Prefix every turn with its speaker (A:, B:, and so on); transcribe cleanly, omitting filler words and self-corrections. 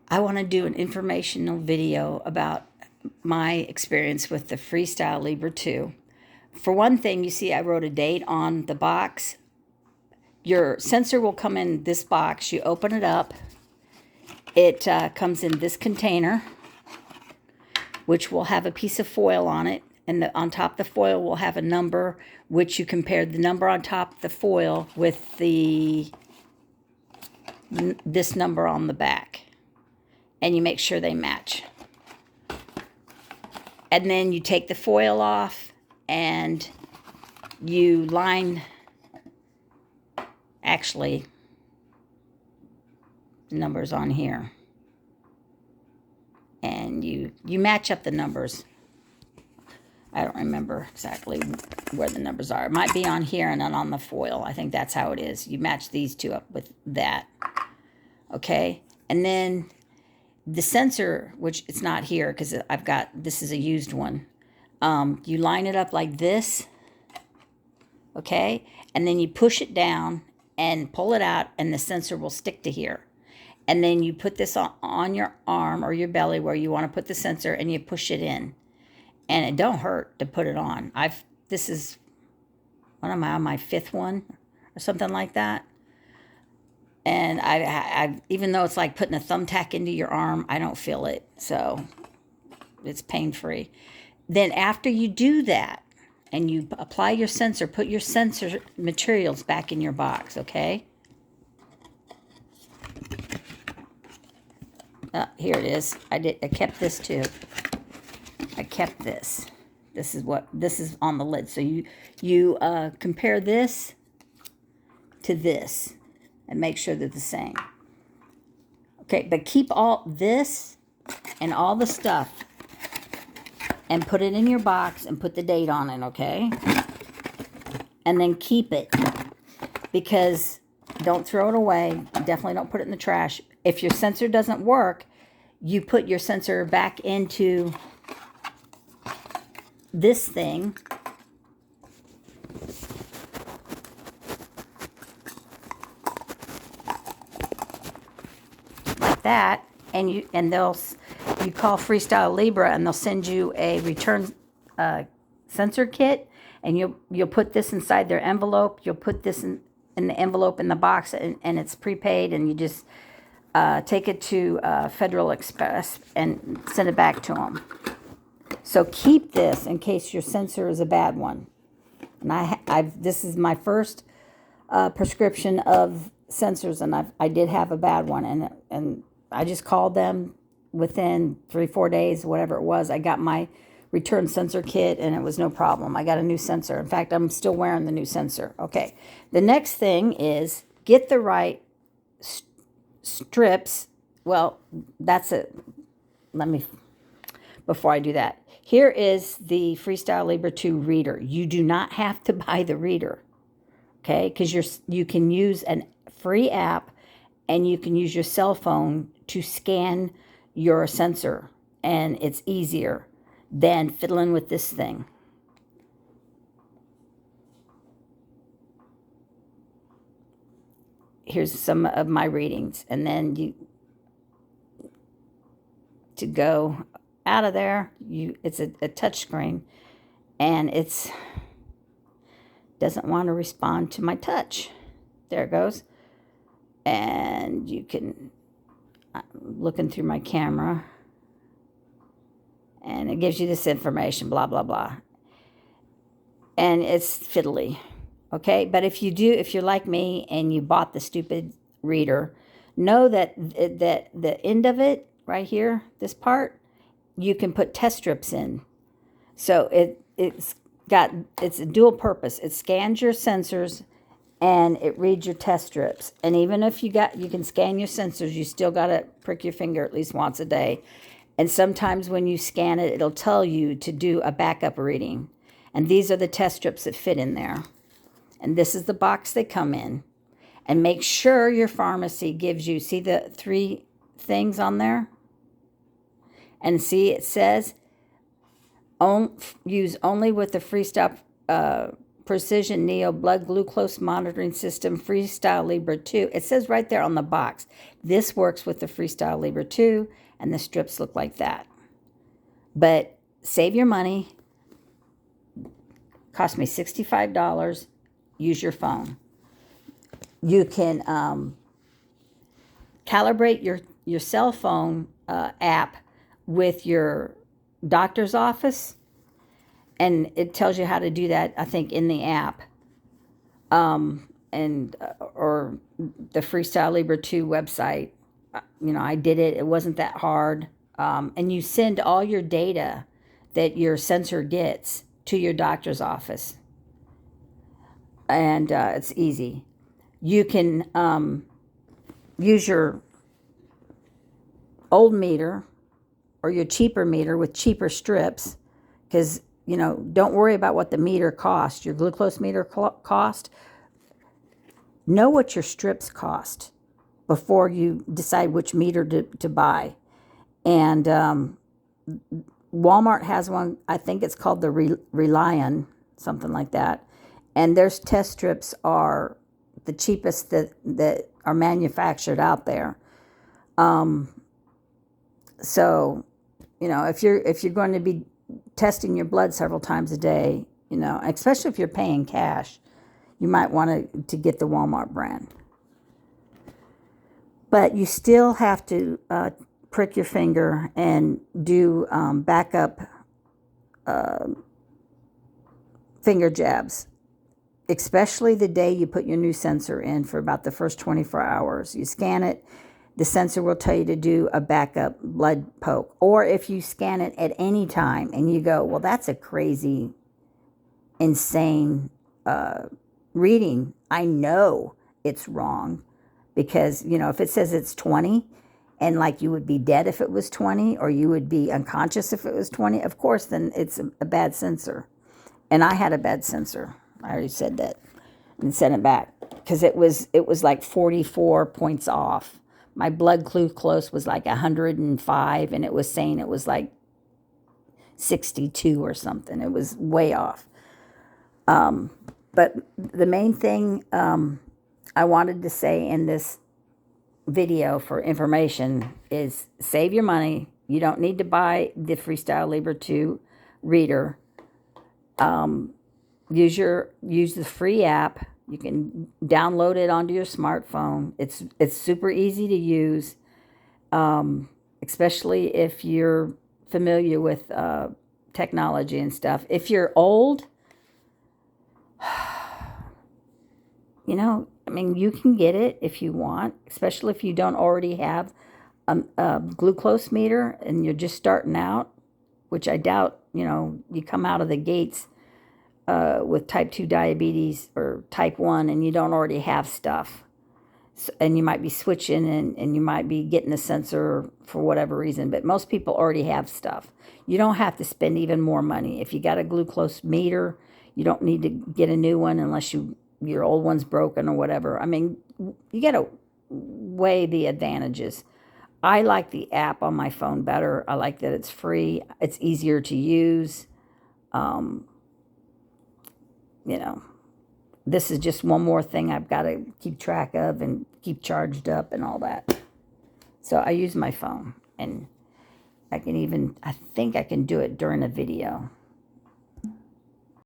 A: I want to do an informational video about my experience with the FreeStyle Libre 2. For one thing, you see I wrote a date on the box. Your sensor will come in this box. You open it up. It comes in this container, which will have a piece of foil on it. And on top of the foil will have a number, which you compared the number on top of the foil with this number on the back. And you make sure they match. And then you take the foil off and you line, actually, the numbers on here. And you match up the numbers. I don't remember exactly where the numbers are. It might be on here and then on the foil. I think that's how it is. You match these two up with that. Okay? And then the sensor, which it's not here because this is a used one. You line it up like this. Okay? And then you push it down and pull it out and the sensor will stick to here. And then you put this on your arm or your belly where you want to put the sensor and you push it in. And it don't hurt to put it on. This is, what am I, on my 5th one or something like that. And I even though it's like putting a thumbtack into your arm, I don't feel it. So it's pain-free. Then after you do that and you apply your sensor, put your sensor materials back in your box, okay? Here it is. I kept this too. I kept this. This is on the lid. So you compare this to this and make sure they're the same. Okay, but keep all this and all the stuff and put it in your box and put the date on it, okay? And then keep it because don't throw it away. Definitely don't put it in the trash. If your sensor doesn't work, you put your sensor back into this thing. Like that. And you call FreeStyle Libre and they'll send you a return sensor kit, and you'll put this inside their envelope. You'll put this in the envelope in the box, and it's prepaid, and you just take it to Federal Express and send it back to them. So keep this in case your sensor is a bad one. And this is my first prescription of sensors, and I did have a bad one, and I just called them within 3-4 days, whatever it was. I got my return sensor kit, and it was no problem. I got a new sensor. In fact, I'm still wearing the new sensor. Okay. The next thing is get the right strips. Well, that's it. Before I do that, here is the FreeStyle Libre 2 reader. You do not have to buy the reader, okay? Because you can use a free app, and you can use your cell phone to scan your sensor, and it's easier than fiddling with this thing. Here's some of my readings, and then to go out of there, it's a touch screen, and it doesn't want to respond to my touch. There it goes. And you can, I'm looking through my camera, and it gives you this information, blah, blah, blah. And it's fiddly, okay? But if you're like me and you bought the stupid reader, know that the end of it, right here, this part, you can put test strips in. So it's a dual purpose. It scans your sensors and it reads your test strips. And even if you can scan your sensors, you still got to prick your finger at least once a day. And sometimes when you scan it, it'll tell you to do a backup reading. And these are the test strips that fit in there. And this is the box they come in. And make sure your pharmacy gives you, see the 3 things on there? And see, it says use only with the FreeStyle Precision Neo Blood Glucose Monitoring System, FreeStyle Libre 2. It says right there on the box, this works with the FreeStyle Libre 2, and the strips look like that. But save your money. Cost me $65. Use your phone. You can calibrate your cell phone app with your doctor's office, and it tells you how to do that, I think, in the app, or the FreeStyle Libre 2 website. I did it. It wasn't that hard. And you send all your data that your sensor gets to your doctor's office, and it's easy. You can use your old meter or your cheaper meter with cheaper strips, because don't worry about what the meter cost, your glucose meter cost. Know what your strips cost before you decide which meter to buy. And Walmart has one, I think it's called the Reliant, something like that. And their test strips are the cheapest that are manufactured out there. So, if you're going to be testing your blood several times a day, especially if you're paying cash, you might want to get the Walmart brand. But you still have to prick your finger and do backup finger jabs, especially the day you put your new sensor in. For about the first 24 hours. You scan it, the sensor will tell you to do a backup blood poke. Or if you scan it at any time and you go, well, that's a crazy, insane reading, I know it's wrong. Because, if it says it's 20, and like you would be dead if it was 20, or you would be unconscious if it was 20, of course, then it's a bad sensor. And I had a bad sensor. I already said that and sent it back, because it was like 44 points off. My blood glucose was like 105, and it was saying it was like 62 or something. It was way off. But the main thing I wanted to say in this video for information is save your money. You don't need to buy the FreeStyle Libre 2 reader. Use the free app. You can download it onto your smartphone. It's super easy to use, especially if you're familiar with technology and stuff. If you're old, you can get it if you want, especially if you don't already have a glucose meter and you're just starting out, which I doubt, you come out of the gates with type 2 diabetes or type 1 and you don't already have stuff. So, and you might be switching and you might be getting a sensor for whatever reason, but most people already have stuff. You don't have to spend even more money. If you got a glucose meter, you don't need to get a new one unless your old one's broken or whatever. You got to weigh the advantages. I like the app on my phone better. I like that it's free. It's easier to use. This is just one more thing I've got to keep track of and keep charged up and all that. So I use my phone, and I think I can do it during a video.